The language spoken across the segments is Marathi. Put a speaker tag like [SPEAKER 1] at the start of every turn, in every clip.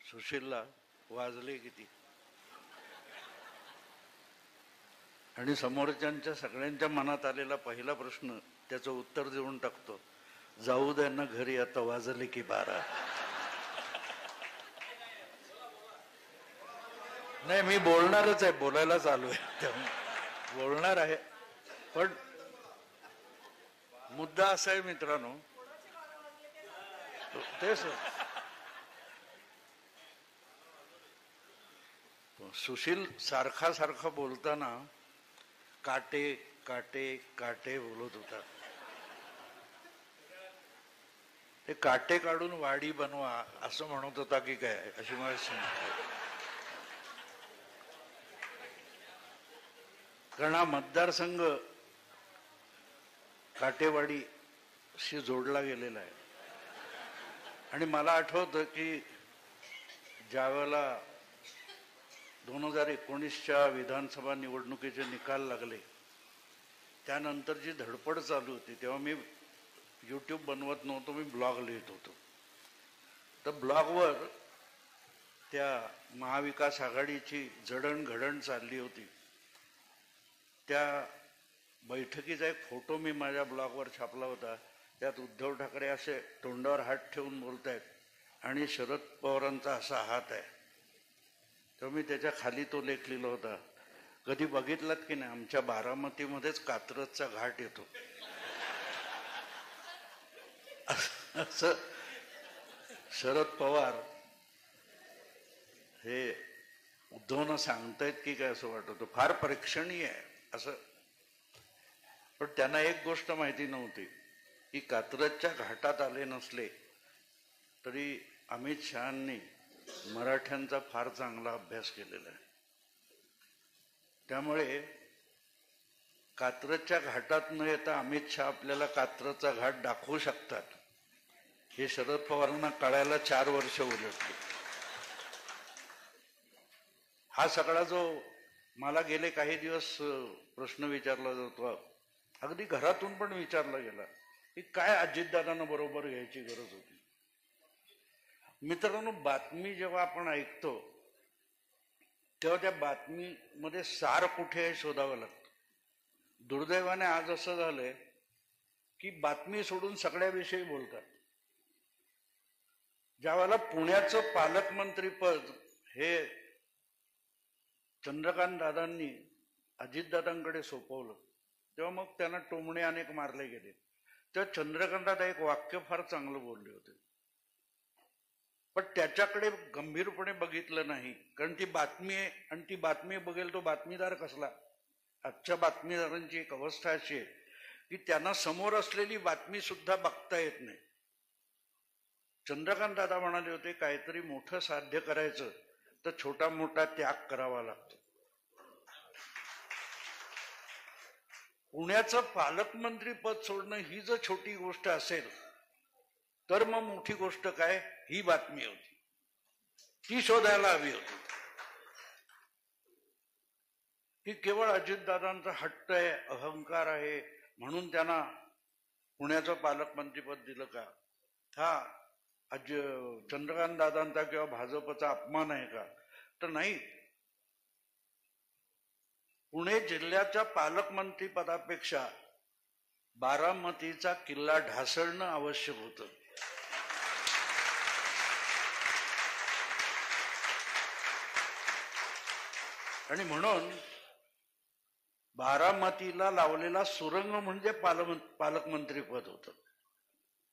[SPEAKER 1] सुशीलला वाजले किती आणि समोरच्यांच्या सगळ्यांच्या मनात आलेला पहिला प्रश्न त्याचं उत्तर देऊन टाकतो, जाऊ द्या ना घरी, आता वाजले की 12. नाही, मी बोलणारच आहे, बोलायला चालू आहे, बोलणार आहे. पण मुद्दा असा आहे मित्रांनो, तेच सुशील सारखा बोलताना काटे काटे काटे बोलत होता. ते काटे काढून वाडी बनवा असं म्हणत होता की काय, अशी मला शंका. कारण हा मतदारसंघ काटेवाडीशी जोडला गेलेला आहे. आणि मला आठवतं की ज्यावेळेला 2019च्या विधानसभा निवडणुकीचे निकाल लागले, त्यानंतर जी धडपड चालू होती, तेव्हा मी यूट्यूब बनवत नव्हतो, मी ब्लॉग लिहित होतो. तर ब्लॉगवर त्या महाविकास आघाडीची जडणघडण चालली होती. त्या बैठकीचा एक फोटो मी माझ्या ब्लॉगवर छापला होता. त्यात उद्धव ठाकरे असे तोंडावर हात ठेवून बोलत आहेत आणि शरद पवारांचा असा हात आहे. तर मी त्याच्या खाली तो लेख लिहिला होता, कधी बघितलात की नाही, आमच्या बारामतीमध्येच कात्रजचा घाट येतो. असं शरद पवार हे उद्धवनं सांगतायत की काय असं वाटत होतं. फार प्रेक्षणीय आहे असं. पण त्यांना एक गोष्ट माहिती नव्हती की कात्रजच्या घाटात आले नसले तरी अमित शहांनी मराठ्यांचा फार चांगला अभ्यास केलेला आहे. त्यामुळे कात्रजच्या घाटात न येता अमित शहा आपल्याला कात्रजचा घाट दाखवू शकतात हे शरद पवारांना कळायला 4 वर्ष उलटली. हा सगळा जो मला गेले काही दिवस प्रश्न विचारला जातो, अगदी घरातून पण विचारला गेला की काय अजितदादांना बरोबर घ्यायची गरज होती. मित्रांनो, बातमी जेव्हा आपण ऐकतो तेव्हा त्या बातमीमध्ये सार कुठे आहे शोधावं लागतं. दुर्दैवाने आज असं झालंय की बातमी सोडून सगळ्याविषयी बोलतात. ज्यावेळेला पुण्याचं पालकमंत्रीपद हे चंद्रकांत दादांनी अजितदादांकडे सोपवलं, तेव्हा मग त्यांना टोमणे अनेक मारले गेले. तेव्हा चंद्रकांत दादा एक वाक्य फार चांगलं बोलले होते, पण त्याच्याकडे गंभीरपणे बघितलं नाही. कारण ती बातमी आहे आणि ती बातमी बघेल तो बातमीदार कसला. आजच्या बातमीदारांची एक अवस्था अशी आहे की त्यांना समोर असलेली बातमी सुद्धा बघता येत नाही. चंद्रकांत दादा म्हणाले होते, काहीतरी मोठं साध्य करायचं तर छोटा मोठा त्याग करावा लागतो. पुण्याचं पालकमंत्री पद सोडणं ही जर छोटी गोष्ट असेल तर मग मोठी गोष्ट काय, ही बातमी होती, ती शोधायला हवी होती. की केवळ अजितदादांचा हट्ट आहे, अहंकार आहे म्हणून त्यांना पुण्याचं पालकमंत्रीपद दिलं का? हा चंद्रकांत दादांचा किंवा भाजपचा अपमान आहे का? तर नाही. पुणे जिल्ह्याच्या पालकमंत्री पदापेक्षा बारामतीचा किल्ला ढासळणं आवश्यक होतं. आणि म्हणून बारामतीला लावलेला सुरंग म्हणजे पालकमंत्रीपद होतं.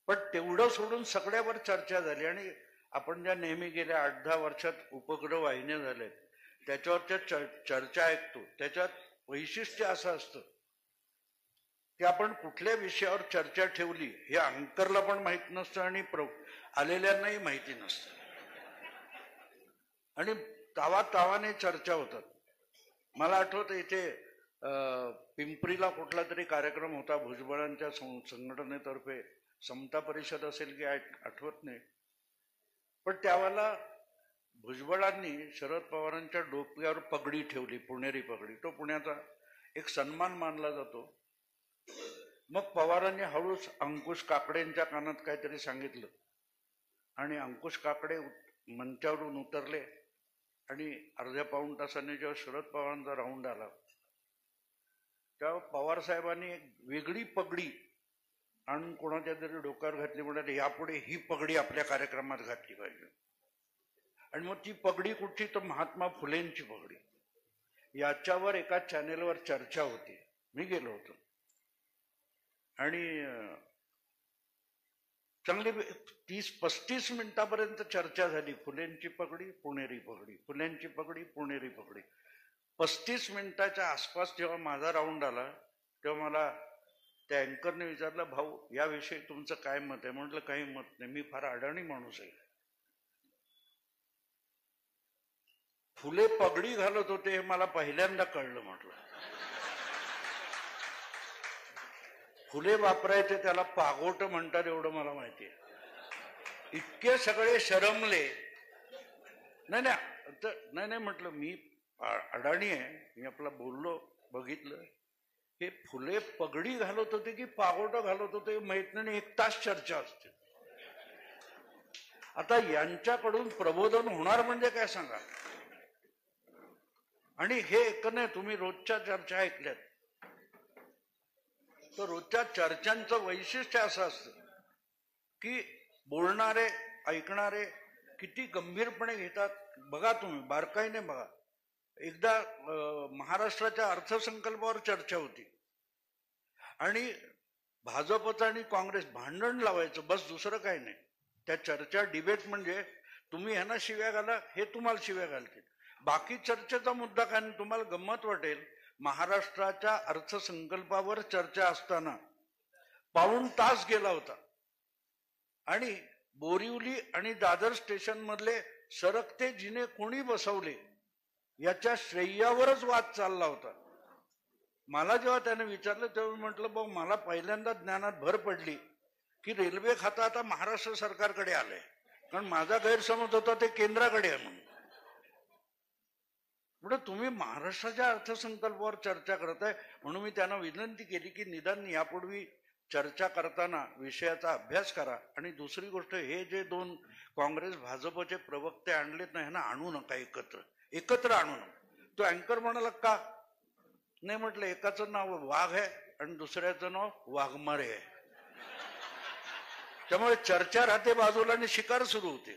[SPEAKER 1] पण तेवढं सोडून सगळ्यावर चर्चा झाली. आणि आपण ज्या नेहमी गेल्या 8-10 वर्षात उपग्रह वाहिन्या झाल्यात त्याच्यावरच्या चर्चा ऐकतो, त्याच्यात वैशिष्ट्य असं असतं की आपण कुठल्या विषयावर चर्चा ठेवली हे अँकरला पण माहित नसतं आणि आलेल्यांनाही माहिती नसतं. आणि तावाने चर्चा होतात. मला आठवतं इथे पिंपरीला कुठला तरी कार्यक्रम होता भुजबळांच्या संघटनेतर्फे, समता परिषद असेल की आठवत नाही. पण त्यावेळेला भुजबळांनी शरद पवारांच्या डोक्यावर पगडी ठेवली, पुणेरी पगडी. तो पुण्याचा एक सन्मान मानला जातो. मग पवारांनी हळूच अंकुश काकडेंच्या कानात काहीतरी सांगितलं आणि अंकुश काकडे मंचावरून उतरले आणि अर्ध्या पाऊण तासाने जेव्हा शरद पवारांचा राऊंड आला तेव्हा पवार साहेबांनी एक वेगळी पगडी आणून कोणाच्या तरी डोक्यावर घातली, म्हणाले यापुढे ही पगडी आपल्या कार्यक्रमात घातली पाहिजे. आणि मग ती पगडी कुठची, तर महात्मा फुलेंची पगडी. याच्यावर एका चॅनेलवर चर्चा होती, मी गेलो होतो आणि चांगली 30-35 मिनिटापर्यंत चर्चा झाली. फुलेंची पगडी, पुणेरी पगडी, फुलेंची पगडी, पुणेरी पगडी. 35 मिनिटाच्या आसपास जेव्हा माझा राऊंड आला तेव्हा मला त्या अँकरने विचारलं, भाऊ याविषयी तुमचं काय मत आहे? म्हटलं काही मत नाही, मी फार अडाणी माणूस आहे. फुले पगडी घालत होते हे मला पहिल्यांदा कळलं. म्हटलं फुले वापरायचे त्याला पागोट म्हणतात एवढं मला माहिती आहे. इतके सगळे शरमले. नाही म्हटलं मी अडाणी आहे, मी आपला बोललो, बघितलं. हे फुले पगडी घालत होते की पागोट घालत होते माहित नाही. 1 तास चर्चा असते. आता यांच्याकडून प्रबोधन होणार म्हणजे काय सांगा. आणि हे एक नाही, तुम्ही रोजच्या चर्चा ऐकल्यात तर रोजच्या चर्चांचं वैशिष्ट्य असं असतं की बोलणारे ऐकणारे किती गंभीरपणे घेतात. बघा तुम्ही बारकाईने बघा. एकदा महाराष्ट्राच्या अर्थसंकल्पावर चर्चा होती आणि भाजपचं आणि काँग्रेस भांडण लावायचं, बस दुसरं काही नाही. त्या चर्चा डिबेट म्हणजे तुम्ही ह्यांना शिव्या घाला, हे तुम्हाला शिव्या घालतील. बाकी चर्चेचा मुद्दा काय. तुम्हाला गंमत वाटेल, महाराष्ट्राच्या अर्थसंकल्पावर चर्चा असताना पाऊण तास गेला होता आणि बोरिवली आणि दादर स्टेशन मधले सरकते जिने कोणी बसवले याच्या श्रेयावरच वाद चालला होता. मला जेव्हा त्याने विचारलं तेव्हा म्हटलं, बघ मला पहिल्यांदा ज्ञानात भर पडली की रेल्वे खातं आता महाराष्ट्र सरकारकडे आलंय. कारण माझा गैरसमज होता ते केंद्राकडे आहे म्हणून. म्हणजे तुम्ही महाराष्ट्राच्या अर्थसंकल्पावर चर्चा करताय. म्हणून मी त्यांना विनंती केली की निदान यापूर्वी चर्चा करताना विषयाचा अभ्यास करा. आणि दुसरी गोष्ट, हे जे 2 काँग्रेस भाजपचे प्रवक्ते आणलेत ना, ह्यांना आणू नका एकत्र आणू नका. तो अँकर म्हणाला का नाही. म्हटलं एकाचं नाव वाघ आहे आणि दुसऱ्याचं नाव वाघमारे आहे, त्यामुळे चर्चा राहते बाजूला आणि शिकार सुरू होते.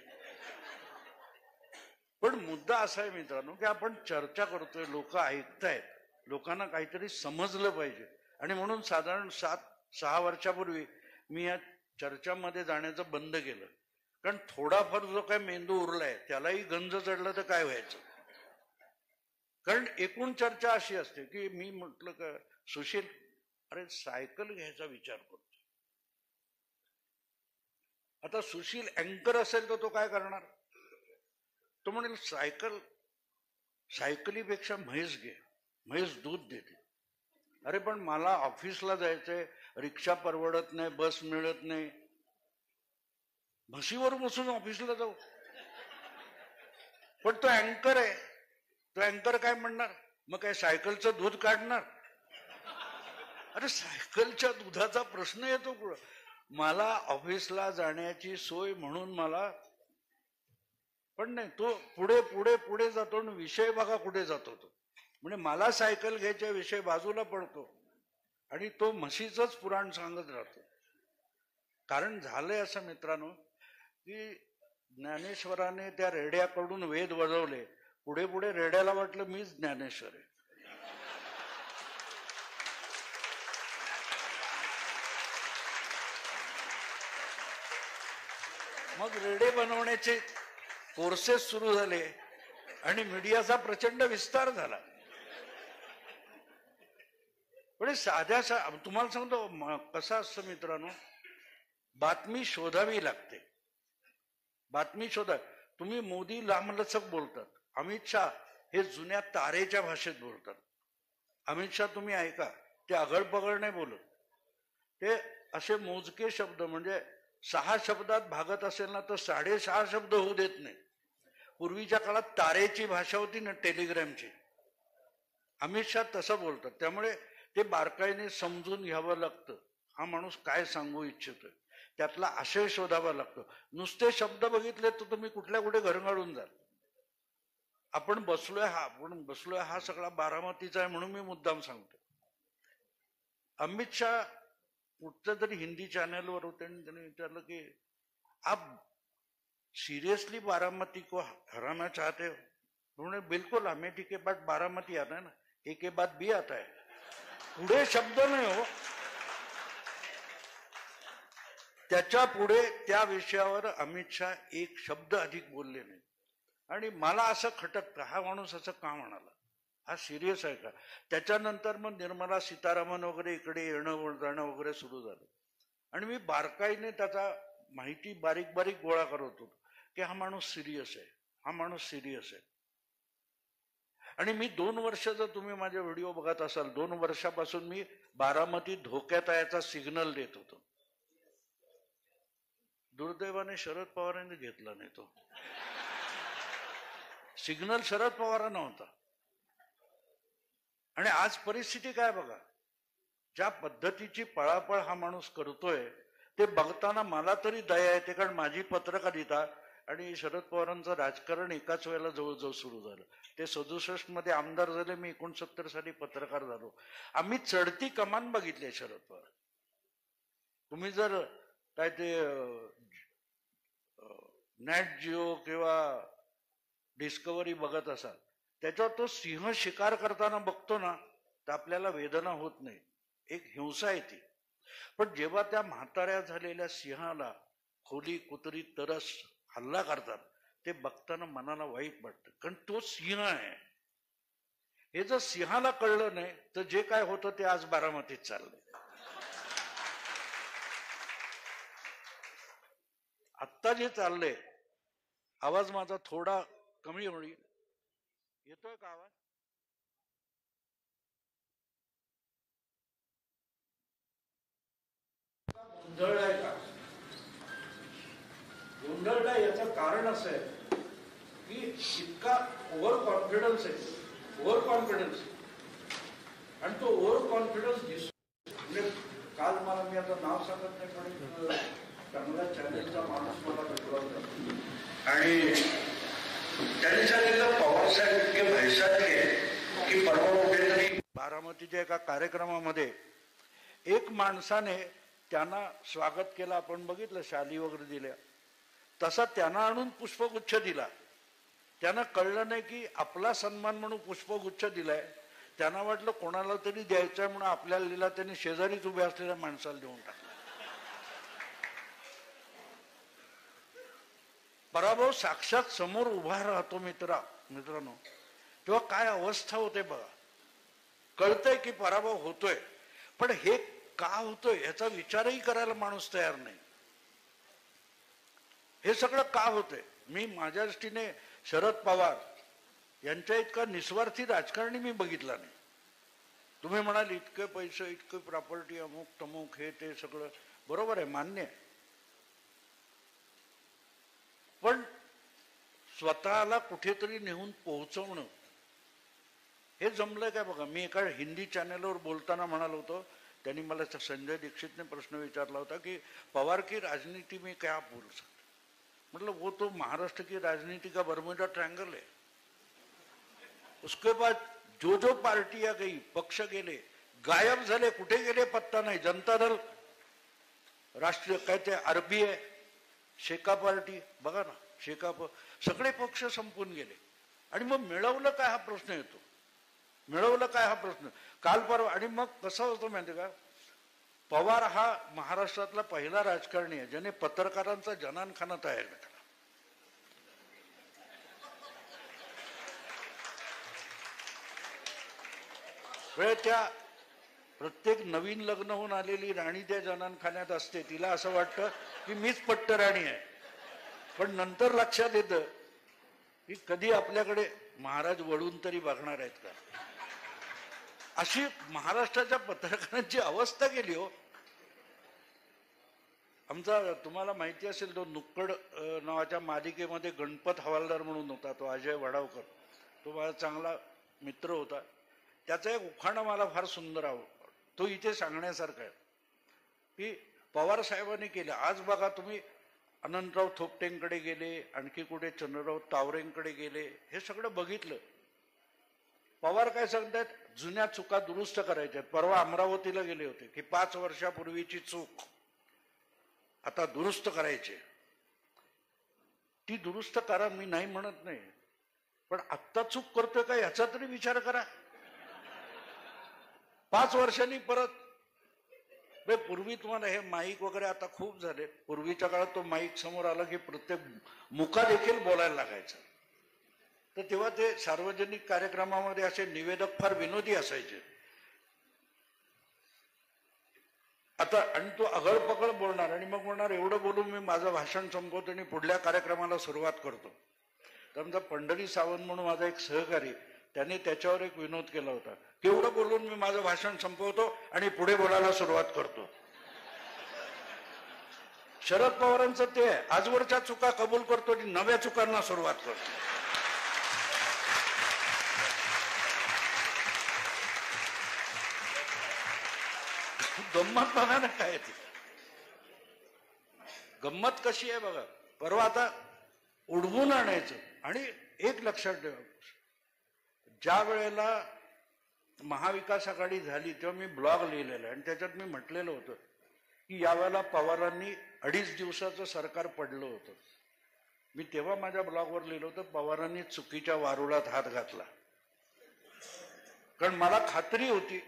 [SPEAKER 1] पण मुद्दा असा आहे मित्रांनो की आपण चर्चा करतोय, लोक ऐकतायत, लोकांना काहीतरी समजलं पाहिजे. आणि म्हणून साधारण 7-6 वर्षापूर्वी मी या चर्चामध्ये जाण्याचं बंद केलं. कारण थोडाफार जो काय मेंदू उरलाय त्यालाही गंज चढलं तर काय व्हायचं. कारण एकूण चर्चा अशी असते की मी म्हटलं का सुशील, अरे सायकल घ्यायचा विचार करतो. आता सुशील अँकर असेल तर तो काय करणार. तो म्हणेल सायकलीपेक्षा म्हैस घे, म्हैस दूध देते. अरे पण मला ऑफिसला जायचंय, रिक्षा परवडत नाही, बस मिळत नाही, म्हशीवर बसून ऑफिसला जाऊ. पण तो अँकर आहे, तो अँकर काय म्हणणार, मग काय सायकलचं दूध काढणार. अरे सायकलच्या दुधाचा प्रश्न येतो पुढं. मला ऑफिसला जाण्याची सोय म्हणून मला, पण नाही, तो पुढे पुढे पुढे जातो आणि विषय बघा कुठे जातो तो. म्हणजे मला सायकल घ्यायच्या विषय बाजूला पडतो आणि तो म्हशीचंच पुराण सांगत राहतो. कारण झालंय असं मित्रांनो की ज्ञानेश्वराने त्या रेड्याकडून वेद वजवले, पुढे पुढे रेड्याला वाटलं मीच ज्ञानेश्वर आहे. मग रेडे बनवण्याचे कोर्सेस सुरू झाले आणि मीडियाचा प्रचंड विस्तार झाला. पण साध्या तुम्हाला सांगतो कसं असतं मित्रांनो, बातमी शोधावी लागते. बातमी शोधा. तुम्ही मोदी लांबलचक बोलतात, अमित शाह हे जुन्या तारेच्या भाषेत बोलतात. अमित शाह तुम्ही ऐका, ते अगळपगळ नाही बोलत. ते असे मोजके शब्द, म्हणजे 6 शब्दात भागत असेल ना तर 6.5 शब्द होऊ देत नाही. पूर्वीच्या काळात तारेची भाषा होती ना टेलिग्रामची, अमित शाह तसं बोलतात. त्यामुळे ते बारकाईने समजून घ्यावं लागतं, हा माणूस काय सांगू इच्छितोय. त्यातला आशय शोधावा लागतो. नुसते शब्द बघितले तर तुम्ही कुठल्या कुठे घरंगाळून जाल. आपण बसलोय हा सगळा बारामतीचा आहे म्हणून मी मुद्दाम सांगतो. अमित शाह कुठच्या तरी हिंदी चॅनलवर होते आणि त्यांनी विचारलं की आप सीरियसली बारामती को हराना चाहते हो? उन्होंने बिल्कुल, अमेठी के बाद बारामती आता है ना, एक के बाद बी आता है. पुढे शब्द नाही हो. त्याच्या पुढे त्या विषयावर अमित शाह एक शब्द अधिक बोलले नाही. आणि मला असं खटकतं, हा माणूस असं का म्हणाला, हा सिरियस आहे का? त्याच्यानंतर मग निर्मला सीतारामन वगैरे इकडे येणं जाणं वगैरे सुरू झालं आणि मी बारकाईने त्याचा माहिती बारीक बारीक गोळा करत होतो की हा माणूस सिरियस आहे, हा माणूस सिरियस आहे. आणि मी 2 वर्ष, जर तुम्ही माझे व्हिडिओ बघत असाल, 2 वर्षापासून मी बारामती धोक्यात आहे याचा सिग्नल देत होतो. दुर्दैवाने शरद पवारांनी घेतला नाही तो सिग्नल. शरद पवारांना होता. आणि आज परिस्थिती काय बघा, ज्या पद्धतीची पळापळ हा माणूस करतोय ते बघताना मला तरी दया येते. कारण माझी पत्रकारिता आणि शरद पवारांचं राजकारण एकाच वेळेला जवळजवळ सुरू झालं. ते 67 मध्ये आमदार झाले, मी 69 साली पत्रकार झालो. आम्ही चढती कमान बघितली शरद पवार. तुम्ही जर काय ते नॅट जिओ किंवा डिस्कवरी बघत असाल, त्याच्यावर तो सिंह शिकार करताना बघतो ना, तर आपल्याला वेदना होत नाही, एक हिंसा येते. पण जेव्हा त्या म्हाताऱ्या झालेल्या सिंहाला खोली कुत्री तरस हल्ला करतात, ते बघताना मनाला वाईट वाटतं. कारण तो सिंह आहे. हे जर सिंहाला कळलं नाही तर जे काय होतं ते आज बारामतीत चाललंय. आत्ता जे चाललंय, आवाज माझा थोडा कमी होईल, येतोय का आवाज? गोंधळलाय का? गोंधळलाय याचं कारण असं आहे की इतका ओव्हर कॉन्फिडन्स आहे, ओव्हर कॉन्फिडन्स. आणि तो ओव्हर कॉन्फिडन्स दिसतो. म्हणजे काल मला, मी आता नाव सांगत नाही, पण चांगल्या चॅनलचा माणूस मला भेटला होता आणि त्यांनी सांगितलं पवार साहेब इतके भैसातले की परवा कुठेतरी बारामतीच्या एका कार्यक्रमामध्ये एक माणसाने त्यांना स्वागत केलं, आपण बघितलं, शाली वगैरे दिल्या, तसा त्यांना आणून पुष्पगुच्छ दिला. त्यांना कळलं नाही की आपला सन्मान म्हणून पुष्पगुच्छ दिलाय. त्यांना वाटलं कोणाला तरी द्यायचंय म्हणून आपल्याला दिला. त्यांनी शेजारीच उभ्या असलेल्या माणसाला देऊन टाकला. पराभव साक्षात समोर उभा राहतो मित्रांनो, तेव्हा काय अवस्था होते बघा. कळतंय की पराभव होतोय, पण हे का होतोय याचा विचारही करायला माणूस तयार नाही. हे सगळं का होतंय? मी माझ्या दृष्टीने शरद पवार यांच्या इतका निस्वार्थी राजकारणी मी बघितला नाही. तुम्ही म्हणाल इतके पैसे, इतके प्रॉपर्टी, अमुक तमुक, हे ते सगळं बरोबर आहे, मान्य आहे. पण स्वतःला कुठेतरी नेऊन पोहोचवणं हे जमलंय काय बघा. मी एका हिंदी चॅनलवर बोलताना म्हणालो होतो, त्यांनी मला संजय दीक्षितने प्रश्न विचारला होता की पवार की राजनीति में क्या बोल सकते. मतलब वो तो महाराष्ट्र की राजनीति का बर्मुडा ट्रायंगल है. उसके बाद जो जो पार्टियां गई, पक्ष गेले, गायब झाले, कुठे गेले पत्ता नाही. जनता दल, राष्ट्रीय काय ते आरपी आहे, शेका पार्टी बघा ना, शेकाप, सगळे पक्ष संपून गेले. आणि मग मिळवलं काय हा प्रश्न येतो. मिळवलं काय हा प्रश्न काल परवा. आणि मग कसं होतं माहिती का, पवार हा महाराष्ट्रातला पहिला राजकारणी आहे ज्याने पत्रकारांचा जनानखाना तयार केला. त्या प्रत्येक नवीन लग्न होऊन आलेली राणी त्या जनानखान्यात असते. तिला असं वाटतं की मीच पट्टराणी आहे, पण नंतर लक्षात येतं की कधी आपल्याकडे महाराज वळून तरी बघणार आहेत का. अशी महाराष्ट्राच्या पत्रकारांची अवस्था केली हो. आमचा, तुम्हाला माहिती असेल, तो नुक्कड नावाच्या मालिकेमध्ये गणपत हवालदार म्हणून होता, तो अजय वडावकर. तो माझा चांगला मित्र होता. त्याचा एक उखाणा मला फार सुंदर आवडतो. तो इथे सांगण्यासारखा आहे की पवार साहेबांनी केलं. आज बघा तुम्ही अनंतराव थोपटेंकडे गेले, आणखी कुठे चंद्रराव तावरेंकडे गेले, हे सगळं बघितलं. पवार काय सांगतात, जुन्या चुका दुरुस्त करायच्या. परवा अमरावतीला गेले होते की 5 वर्षापूर्वीची चूक आता दुरुस्त करायची. ती दुरुस्त करा, मी नाही म्हणत नाही, पण आत्ता चूक करतोय का याचा तरी विचार करा. 5 वर्षांनी परत पूर्वी तुम्हाला हे माईक वगैरे आता खूप झाले. पूर्वीच्या काळात तो माईक समोर आला की प्रत्येक मुका देखील बोलायला लागायचा. तर तेव्हा ते सार्वजनिक कार्यक्रमामध्ये असे निवेदक फार विनोदी असायचे. आता आणि तो अगळपकळ बोलणार आणि मग बोलणार एवढं बोलून मी माझं भाषण संपवतो आणि पुढल्या कार्यक्रमाला सुरुवात करतो. तर आमचा पंढरी सावंत म्हणून माझा एक सहकारी, त्याने त्याच्यावर एक विनोद केला होता, केवढं बोलून मी माझं भाषण संपवतो आणि पुढे बोलायला सुरुवात करतो. शरद पवारांचं ते आजवरच्या चुका कबूल करतो आणि नव्या चुकांना सुरुवात करतो. गंमत बघा ना काय ती गंमत कशी आहे बघा. परवा आता उडवून आणायचं. आणि एक लक्षात ठेवा, ज्या वेळेला महाविकास आघाडी झाली तेव्हा मी ब्लॉग लिहिलेला आणि त्याच्यात मी म्हटलेलं होतं की यावेळेला पवारांनी 2.5 दिवसाचं सरकार पडलं होतं. मी तेव्हा माझ्या ब्लॉगवर लिहिलं होतं, पवारांनी चुकीच्या वारुळात हात घातला. कारण मला खात्री होती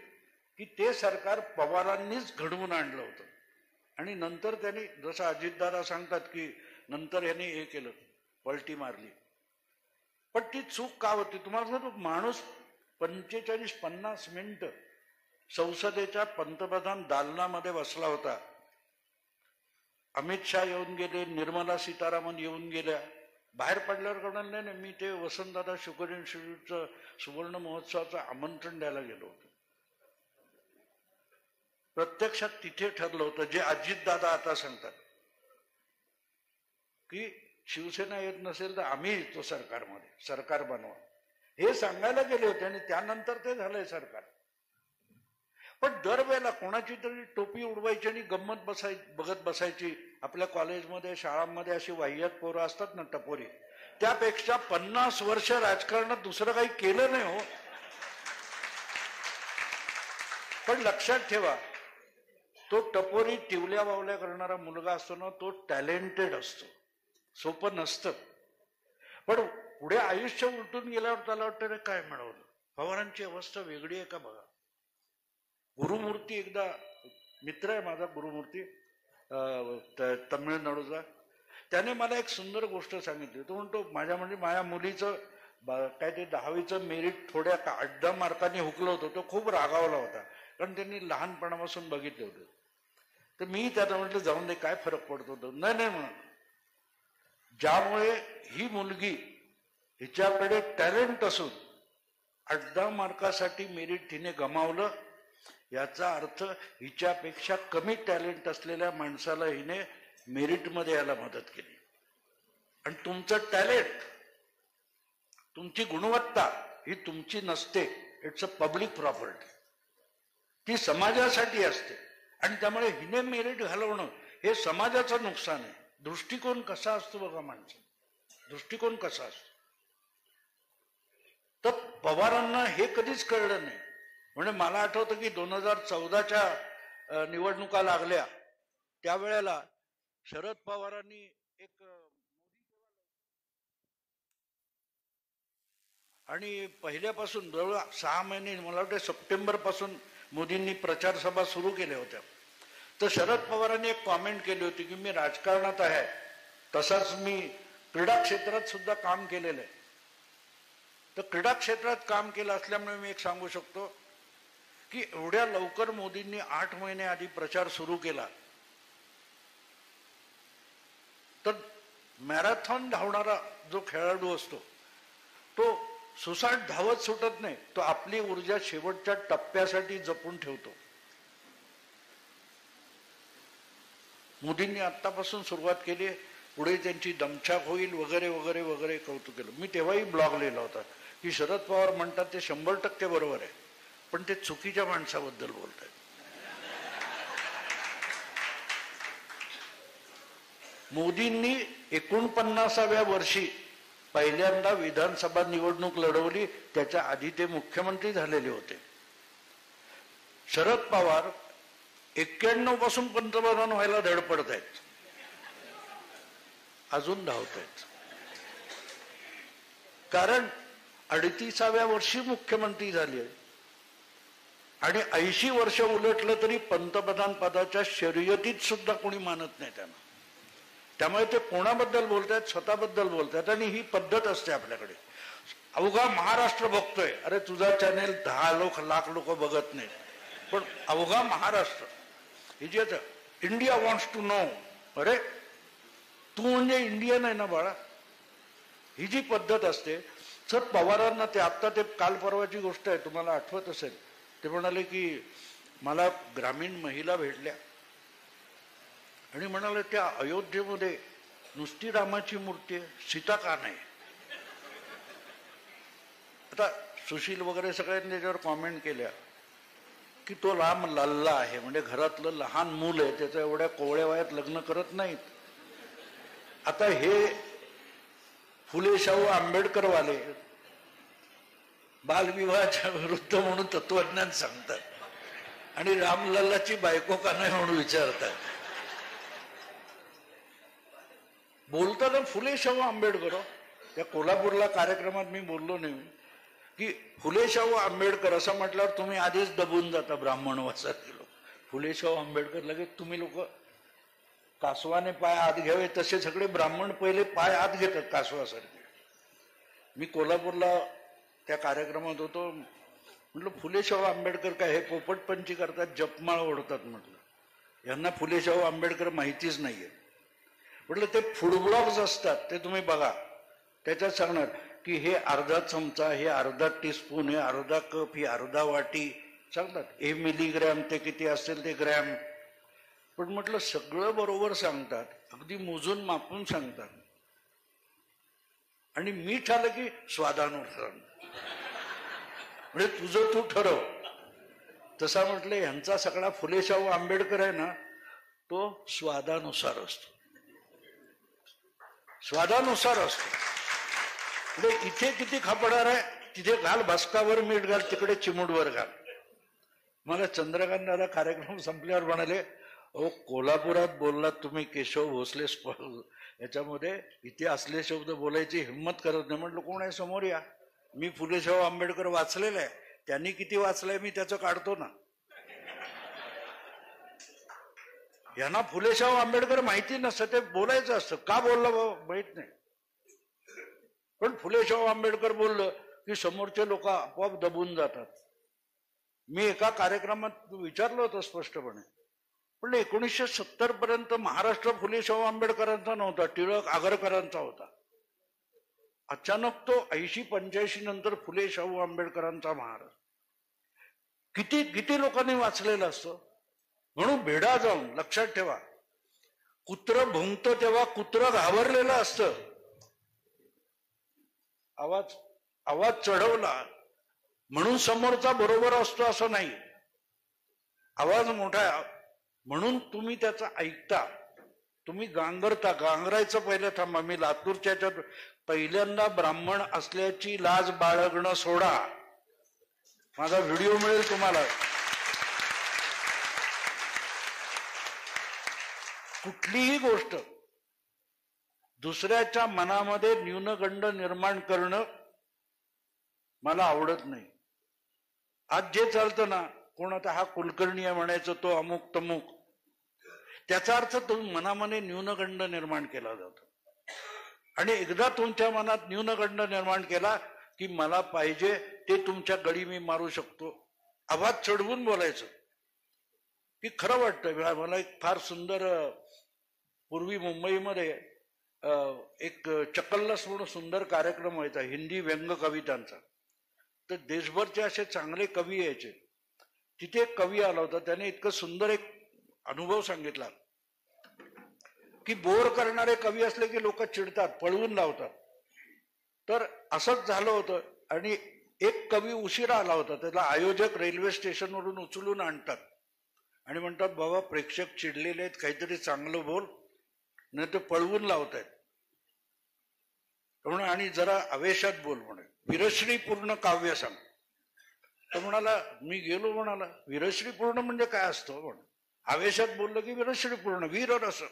[SPEAKER 1] की ते सरकार पवारांनीच घडवून आणलं होतं. आणि नंतर त्यांनी, जसं अजितदादा सांगतात की नंतर यांनी हे केलं, पलटी मारली. पण ती चूक का होती तुम्हाला सांगतो. माणूस 45-50 मिनिटं संसदेच्या पंतप्रधान दालनामध्ये बसला होता. अमित शाह येऊन गेले, निर्मला सीतारामन येऊन गेल्या. बाहेर पडल्यावर कळलं नाही, मी ते वसंतदादा शुगर इन्स्टिट्यूटचं सुवर्ण महोत्सवाचं आमंत्रण द्यायला गेलो होतो. प्रत्यक्षात तिथे ठरलं होतं जे अजितदादा आता सांगतात की शिवसेना येत नसेल तर आम्ही येतो सरकारमध्ये, सरकार बनवा, हे सांगायला गेले होते. आणि त्यानंतर ते झालंय सरकार. पण दरवेळेला कोणाची तरी टोपी उडवायची आणि गंमत बघत बसायची. आपल्या कॉलेजमध्ये शाळांमध्ये अशी वाह्यात पोरं असतात ना, टपोरी, त्यापेक्षा 50 वर्ष राजकारणात दुसरं काही केलं नाही हो. पण लक्षात ठेवा, तो टपोरी टिवल्या बावल्या करणारा मुलगा असतो ना, तो टॅलेंटेड असतो, सोपं नसतं. पण पुढे आयुष्य उलटून गेल्यावर त्याला वाटतं काय मिळवलं. पवारांची अवस्था वेगळी आहे का बघा. गुरुमूर्ती, एकदा मित्र आहे माझा गुरुमूर्ती तमिळनाडूचा, त्याने मला एक सुंदर गोष्ट सांगितली. तो म्हणतो माझ्या मुलीचं काय ते 10वीचं मेरिट थोड्या 8-10 मार्कांनी हुकलं होतं. तो खूप रागावला होता कारण त्यांनी लहानपणापासून बघितलं होतं. तर मी त्याला म्हटलं जाऊन दे, काय फरक पडतो. नाही म्हणा, ज्यामुळे ही मुलगी, हिच्याकडे टॅलेंट असून 8-10 मार्कासाठी मेरिट तिने गमावलं, याचा अर्थ हिच्यापेक्षा कमी टॅलेंट असलेल्या माणसाला हिने मेरिटमध्ये यायला मदत केली. आणि तुमचं टॅलेंट, तुमची गुणवत्ता ही तुमची नसते, इट्स अ पब्लिक प्रॉपर्टी, ती समाजासाठी असते. आणि त्यामुळे हिने मेरिट घालवणं हे समाजाचं नुकसान आहे. दृष्टिकोन कसा असतो बघा माणसं, दृष्टिकोन कसा असतो. तर पवारांना हे कधीच कळलं नाही. म्हणजे मला आठवतं की 2014च्या निवडणुका लागल्या त्यावेळेला शरद पवारांनी एक आणि पहिल्यापासून जवळ 6 महिने, मला वाटतं सप्टेंबर पासून मोदींनी प्रचार सभा सुरू केल्या होत्या. तर शरद पवारांनी एक कॉमेंट केली होती की मी राजकारणात आहे, तसाच मी क्रीडा क्षेत्रात सुद्धा काम केलेलं आहे. तर क्रीडा क्षेत्रात काम केलं असल्यामुळे मी एक सांगू शकतो की एवढ्या लवकर मोदींनी 8 महिने आधी प्रचार सुरू केला. तर मॅरेथॉन धावणारा जो खेळाडू असतो तो सुसाट धावत सुटत नाही, तो आपली ऊर्जा शेवटच्या टप्प्यासाठी जपून ठेवतो. मोदींनी आत्तापासून सुरुवात केली, पुढे त्यांची दमछाक होईल वगैरे वगैरे वगैरे कौतुक केलं. मी तेव्हाही ब्लॉग लिहिला होता की शरद पवार म्हणतात ते 100% बरोबर आहे, पण ते चुकीच्या माणसाबद्दल बोलतात. मोदींनी 49व्या वर्षी पहिल्यांदा विधानसभा निवडणूक लढवली, त्याच्या आधी ते मुख्यमंत्री झालेले होते. शरद पवार 91 पासून पंतप्रधान व्हायला धडपडत आहेत, अजून धावत आहेत. कारण 38व्या वर्षी मुख्यमंत्री झाले आणि 80 वर्ष उलटलं तरी पंतप्रधान पदाच्या शर्यतीत सुद्धा कोणी मानत नाही त्यांना. त्यामुळे ते कोणाबद्दल बोलतात, स्वतःबद्दल बोलतात. आणि ही पद्धत असते आपल्याकडे. अवघा महाराष्ट्र बघतोय, अरे तुझा चॅनेल 10 लाख लोक बघत नाहीत, पण अवघा Maharashtra India wants to know, अरे तू म्हणजे इंडियन आहे ना बाळा. ही जी पद्धत असते. सर पवारांना ते आत्ता ते काल परवाची गोष्ट आहे, तुम्हाला आठवत असेल, ते म्हणाले की मला ग्रामीण महिला भेटल्या आणि म्हणाले त्या अयोध्येमध्ये नुसती रामाची मूर्ती आहे, सीता का नाही. आता सुशील वगैरे सगळ्यांनी त्याच्यावर कॉमेंट केल्या की तो राम लल्ला आहे, म्हणजे घरातलं लहान मूल आहे, त्याचं एवढ्या कोवळ्या वयात लग्न करत नाहीत. आता हे फुले शाहू आंबेडकर वाले बालविवाहाच्या विरुद्ध म्हणून तत्वज्ञान सांगतात आणि रामलल्लाची बायको का नाही म्हणून विचारतात. बोलताना फुले शाहू आंबेडकर, त्या कोल्हापूरला कार्यक्रमात मी बोललो नाही की फुले शाहू आंबेडकर असं म्हटल्यावर तुम्ही आधीच दबून जाता ब्राह्मण वसाहती लोक. फुले शाहू आंबेडकर लगेच तुम्ही लोक कासवाने पाय आत घ्यावे, तसे सगळे ब्राह्मण पहिले पाय आत घेतात कासवासारखे. मी कोल्हापूरला त्या कार्यक्रमात होतो, म्हटलं फुले शाहू आंबेडकर काय हे पोपटपंची करतात, जपमाळ ओढतात. म्हटलं यांना फुले शाहू आंबेडकर माहितीच नाहीये. म्हटलं ते फूड ब्लॉग्स असतात, ते तुम्ही बघा, त्याच्यात सांगणार की हे अर्धा चमचा, हे अर्धा टीस्पून, हे अर्धा कप, ही अर्धा वाटी सांगतात. हे मिलीग्रॅम, ते किती असेल ते ग्रॅम. पण म्हटलं सगळं बरोबर सांगतात, अगदी मोजून मापून सांगतात. आणि मीठ आलं की स्वादानुसार, म्हणजे तुझं तू ठरव. तसा म्हटलं ह्यांचा सगळा फुले शाहू आंबेडकर आहे ना, तो स्वादानुसार असतो, स्वादानुसार असतो. म्हणजे इथे किती खापणार आहे, तिथे घाल भस्कावर मीठ घाल, तिकडे चिमूटवर घाल. मला चंद्रकांत दादा कार्यक्रम संपल्यावर म्हणाले, अहो कोल्हापुरात बोललात तुम्ही केशव भोसले याच्यामध्ये, इथे असले शब्द बोलायची हिंमत करत नाही. म्हटलं कोण आहे समोर या, मी फुले शाहू आंबेडकर वाचलेलं आहे, त्यांनी किती वाचलंय मी त्याचं काढतो ना. यांना फुले शाहू आंबेडकर माहिती नसतं, ते बोलायचं असतं. का बोललं बाबा माहित नाही, पण फुले शाहू आंबेडकर बोललं की समोरचे लोक आपोआप दबून जातात. मी एका कार्यक्रमात विचारलं होतं स्पष्टपणे, पण 1970 पर्यंत महाराष्ट्र फुले शाहू आंबेडकरांचा नव्हता, टिळक आगरकरांचा होता. अचानक तो 80-85 नंतर फुले शाहू आंबेडकरांचा महाराष्ट्र. किती किती लोकांनी वाचलेलं असतं. म्हणून भेडा जाऊन लक्षात ठेवा, कुत्र भुंकतं तेव्हा कुत्र घाबरलेलं असतं. आवाज चढवला म्हणून समोरचा बरोबर असतो असं नाही. आवाज मोठा म्हणून तुम्ही त्याचा ऐकता, तुम्ही गांगरता. गांगरायचं पहिलं थांबा. मी लातूरच्या पहिल्यांदा ब्राह्मण असल्याची लाज बाळगणं सोडा. माझा व्हिडिओ मिळेल तुम्हाला. कुठलीही गोष्ट दुसऱ्याच्या मनामध्ये न्यूनगंड निर्माण करणं मला आवडत नाही. आज जे चालतं ना, कोणाचा हा कुलकर्णी आहे म्हणायचं, तो अमुक तमुक, त्याचा अर्थ तुम्ही मनामध्ये न्यूनगंड निर्माण केला जातो. आणि एकदा तुमच्या मनात न्यूनगंड निर्माण केला की मला पाहिजे ते तुमच्या गळी मी मारू शकतो. आवाज चढवून बोलायचं की खरं वाटतं. मला एक फार सुंदर, पूर्वी मुंबईमध्ये एक चकल्लस म्हणून सुंदर कार्यक्रम व्हायचा हिंदी व्यंग कवितांचा. तर देशभरचे असे चांगले कवी यायचे. तिथे एक कवी आला होता, त्याने इतकं सुंदर एक अनुभव सांगितला की बोर करणारे कवी असले की लोक चिडतात, पळवून लावतात. तर असंच झालं होतं. आणि एक कवी उशिरा आला होता, त्याला आयोजक रेल्वे स्टेशनवरून उचलून आणतात आणि म्हणतात बाबा प्रेक्षक चिडलेले आहेत, काहीतरी चांगलं बोल. नाही तर पळवून लावतायत. म्हणून आणि जरा आवेशात बोल म्हणे, वीरश्री पूर्ण काव्य सांग. तर म्हणाला, मी गेलो म्हणाला, वीरश्री पूर्ण म्हणजे काय असतं म्हण. आवेशात बोललं की वीरश्री पूर्ण, वीररस,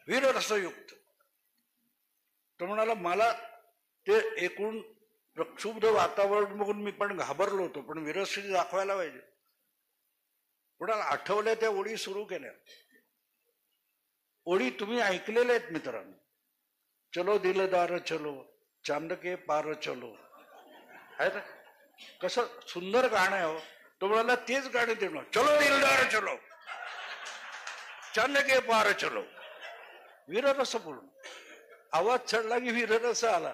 [SPEAKER 1] वीररसयुक्त. तो म्हणाला, मला ते एकूण प्रक्षुब्ध वातावरण बघून मी पण घाबरलो होतो, पण वीरश्री दाखवायला पाहिजे. म्हणाला, आठवल्या त्या ओळी सुरू केल्या. ओळी तुम्ही ऐकलेल्या आहेत मित्रांनो. चलो दिलदार चलो, चांद के पार चलो, आहे ना, कसं सुंदर गाणं आहे हो. तो म्हणाला, तेच गाणे ते म्हणा, चलो दिलदार चलो, चांद के पार चलो, वीररस पूर्ण. आवाज चढला की वीररस आला.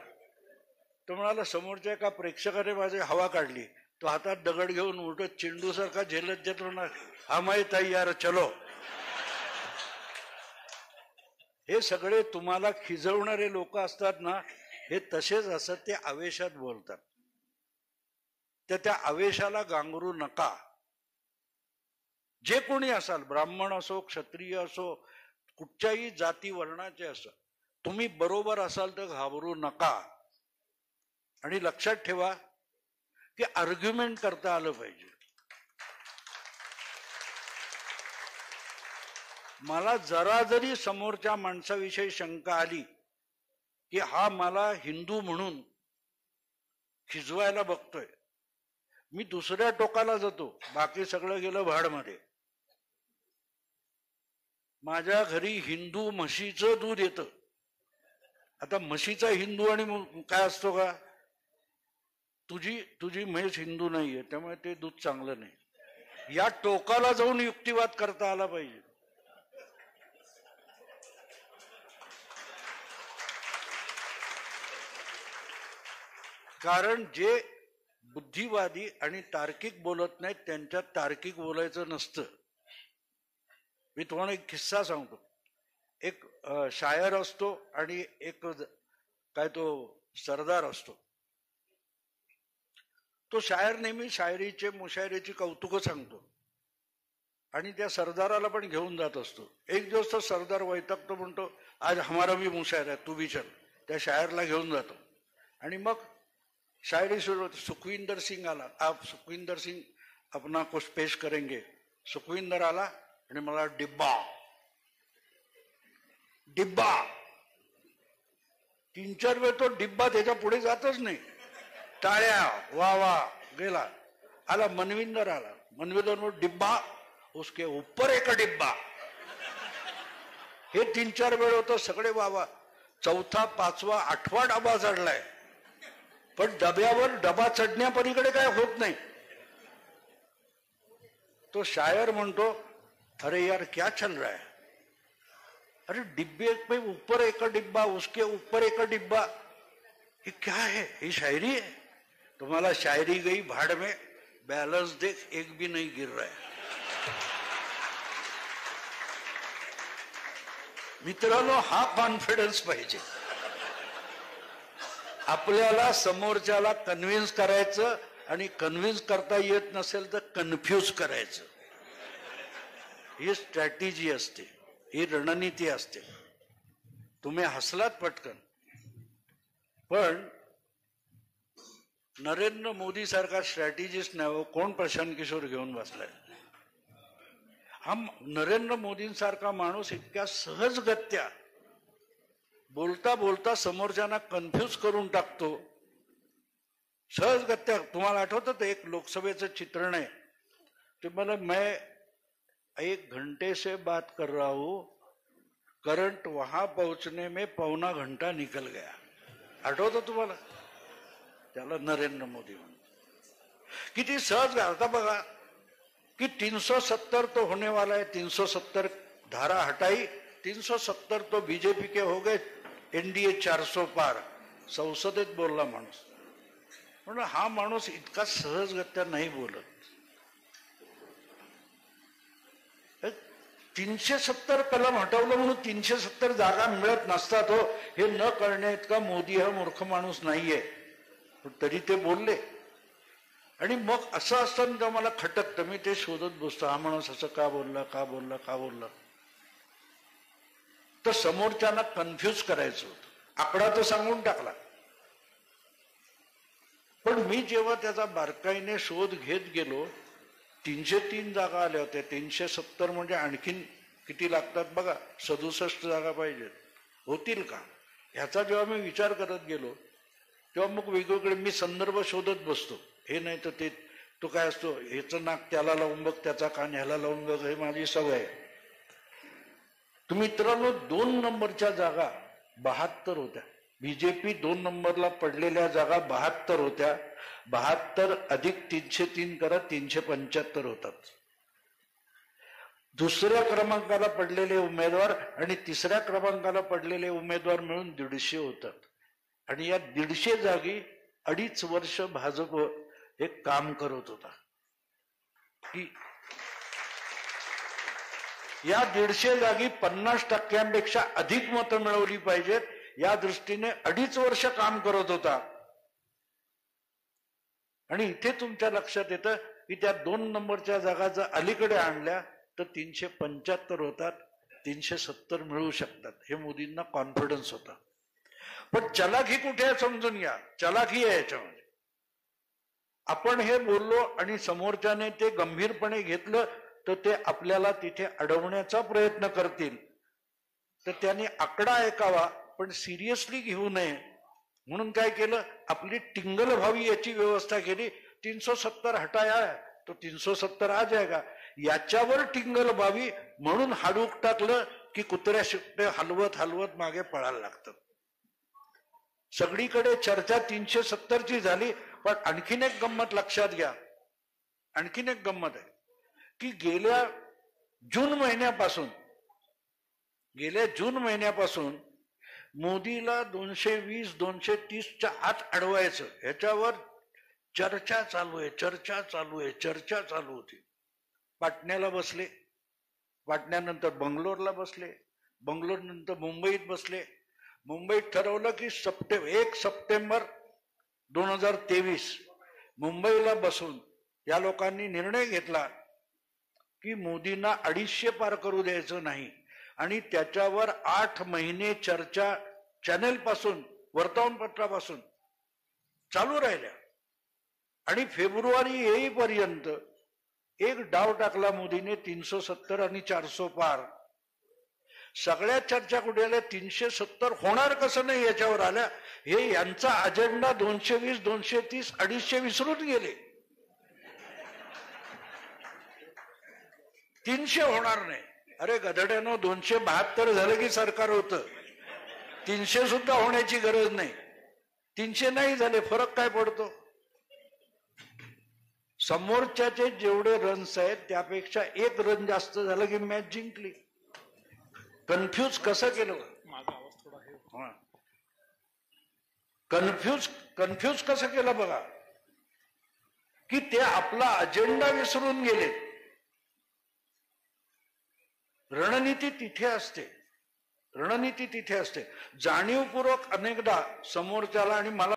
[SPEAKER 1] तो म्हणाला, समोरच्या एका प्रेक्षकाने माझी हवा काढली. तो हातात दगड घेऊन उलट चेंडू सारखा झेलत जात म्हणा, हमाय तयार चलो. हे सगळे तुम्हाला खिजवणारे लोक असतात ना, हे तसेच असतात. ते आवेशात बोलतात. त्या आवेशाला गांगरू नका. जे कोणी असाल, ब्राह्मण असो, क्षत्रिय असो, कुठच्याही जाती वर्णाचे असो, तुम्ही बरोबर असाल तर घाबरू नका. आणि लक्षात ठेवा की आर्ग्युमेंट करता आलं पाहिजे. मला जरा जरी समोरच्या माणसाविषयी शंका आली की हा मला हिंदू म्हणून खिजवायला बघतोय, मी दुसऱ्या टोकाला जातो. बाकी सगळं गेलं भाडमध्ये. माझ्या घरी हिंदू म्हशीचं दूध येतं. आता म्हशीचा हिंदू आणि काय असतो का? तुझी म्हैस हिंदू नाहीये त्यामुळे ते दूध चांगलं नाही. या टोकाला जाऊन युक्तिवाद करता आला पाहिजे. कारण जे बुद्धिवादी आणि तार्किक बोलत नाहीत त्यांच्यात तार्किक बोलायचं नसतं. मी तुम्हाला एक किस्सा सांगतो. एक शायर असतो आणि एक काय तो सरदार असतो. तो शायर नेहमी शायरीचे मुशायरीची कौतुकं सांगतो आणि त्या सरदाराला पण घेऊन जात असतो. एक दिवस तो सरदार वैतागतो, म्हणतो आज हमारा भी मुशायर है, तू भी चल. त्या शायरला घेऊन जातो आणि मग शायरी सुरू होती. सुखविंदर सिंग आला. आप सुखविंदर सिंग अपना कुछ पेश करेंगे. सुखविंदर आला आणि मला डिब्बा डिब्बा 3-4 वेळ तो डिब्बा त्याच्या पुढे जातच नाही. टाळ्या वा वा गेला. आला मनविंदर आला. मनविंदर डिब्बा, उसके ऊपर एक डिब्बा. हे 3-4 वेळ होतं. सगळे वावा. 4था 5वा 8वा डबा चढलाय, पण डब्यावर डबा चढण्यापलीकडे काय होत नाही. तो शायर म्हणतो, अरे यार क्या चल रहा है? अरे डिब्बे पे ऊपर एक डिब्बा, उसके ऊपर एक डिब्बा, ये क्या है? ये शायरी है? तुम्हारा शायरी गई भाड़ में, बैलेंस देख एक भी नहीं गिर रहा है. मित्रांनो, हा कॉन्फिडन्स पाहिजे. आपल्याला समोरच्याला कन्व्हिन्स करायचं आणि कन्व्हिन्स करता येत नसेल तर कन्फ्यूज करायचं. ही स्ट्रॅटेजी असते, ही रणनीती असते. तुम्ही हसलात पटकन, पण नरेंद्र मोदी सारखा स्ट्रॅटेजिस्ट नाही हो. कोण प्रशांत किशोर घेऊन बसलाय? हा नरेंद्र मोदींसारखा माणूस इतक्या सहजगत्या बोलता बोलता समोरच्यांना कन्फ्यूज करून टाकतो. सहजगत्या. तुम्हाला आठवतं ते एक लोकसभेचं चित्रण आहे. ते मला, मैं 1 घंटे से बात कर रहा हूं, करंट वहां पहुंचने में पौना घंटा निकल गया. आठवतं तुम्हाला? त्याला नरेंद्र मोदी म्हणून किती सहज. आता बघा कि 370 तो होने वाला है, 370 धारा हटाई, 370 तो बीजेपी के हो गए, एनडीए 400 पार. संसदेत बोलला माणूस. म्हणून हा माणूस इतका सहजगत्या नाही बोलत. 370 कलम हटवलं म्हणून 370 जागा मिळत नसतात हो, हे न कळणे इतका मोदी हा मूर्ख माणूस नाहीये. पण तरी ते बोलले. आणि मग असं असताना मला खटकतं. मी ते शोधत बसतो, हा माणूस असं का बोलला, का बोलला, का बोलला. तर समोरच्याला कन्फ्यूज करायचं होतं. आकडा तर सांगून टाकला, पण मी जेव्हा त्याचा बारकाईने शोध घेत गेलो, 303 जागा आल्या होत्या. 370 म्हणजे आणखीन किती लागतात बघा, 67 जागा पाहिजेत, होतील का ह्याचा जेव्हा मी विचार करत गेलो, तेव्हा मग वेगवेगळे मी संदर्भ शोधत बसतो. हे नाही तर ते तो काय असतो, ह्याचं नाक त्याला लावून बघ, त्याचा कान ह्याला लावून बघ, हे माझी सवय आहे. तुम्ही मित्रांनो, 2 नंबरच्या जागा 72 होत्या. बीजेपी 2 नंबरला पडलेल्या जागा 72 होत्या. 72 अधिक 303 करा, 375 होतात. दुसऱ्या क्रमांकाला पडलेले उमेदवार आणि तिसऱ्या क्रमांकाला पडलेले उमेदवार मिळून 150 होतात. आणि या 150 जागी 2.5 वर्ष भाजप हे काम करत होता की या 150 जागी 50% अधिक मतं मिळवली पाहिजेत, या दृष्टीने 2.5 वर्ष काम करत होता. आणि इथे तुमच्या लक्षात येतं की त्या 2 नंबरच्या जागा जर अलीकडे आणल्या तर 375 होतात, 370 मिळू शकतात. हे मोदींना कॉन्फिडन्स होता. पण चलाखी कुठे आहे समजून घ्या. चलाखी आहे याच्यामध्ये. आपण हे बोललो आणि समोरच्याने ते गंभीरपणे घेतलं तर ते आपल्याला तिथे अडवण्याचा प्रयत्न करतील. तर त्यांनी आकडा ऐकावा पण सिरियसली घेऊ नये म्हणून काय केलं, आपली टिंगल व्हावी याची व्यवस्था केली. 370 हटाया तो 370 आ जाएगा, याच्यावर टिंगल व्हावी म्हणून हाडूक टाकलं की कुत्र्या शिकते हलवत हलवत मागे पळायला लागतं. सगळीकडे चर्चा 370 झाली. पण आणखीन एक गंमत लक्षात घ्या, आणखीन एक गंमत आहे की गेल्या जून महिन्यापासून मोदीला 220-230च्या आत अडवायचं ह्याच्यावर चर्चा चालू होती. पाटण्याला बसले, पाटण्यानंतर बंगलोरला बसले, बंगलोर नंतर मुंबईत बसले. मुंबईत ठरवलं की 1 सप्टेंबर 2023 मुंबईला बसून या लोकांनी निर्णय घेतला की मोदींना 250 पार करू द्यायचं नाही. आणि त्याच्यावर 8 महिने चर्चा चॅनेल पासून, वर्तमानपत्रापासून चालू राहिल्या. आणि फेब्रुवारी येईपर्यंत एक डाव टाकला मोदीने, 370 आणि 400 पार. सगळ्या चर्चा कुठे आल्या, 370 होणार कसं नाही याच्यावर आल्या. हे यांचा अजेंडा 220, 230, 250 विसरून गेले. 300 होणार नाही. अरे गधड्यानो, 272 झालं की सरकार होतं. 300 सुद्धा होण्याची गरज नाही. 300 नाही झाले, फरक काय पडतो. समोरच्याचे जेवढे रन्स आहेत त्यापेक्षा 1 रन जास्त झालं की मॅच जिंकली. कन्फ्यूज कसं केलं, कन्फ्यूज कसं केलं बघा, की ते आपला अजेंडा विसरून गेले. रणनीती तिथे असते, जाणीवपूर्वक अनेकदा समोरच्याला. आणि मला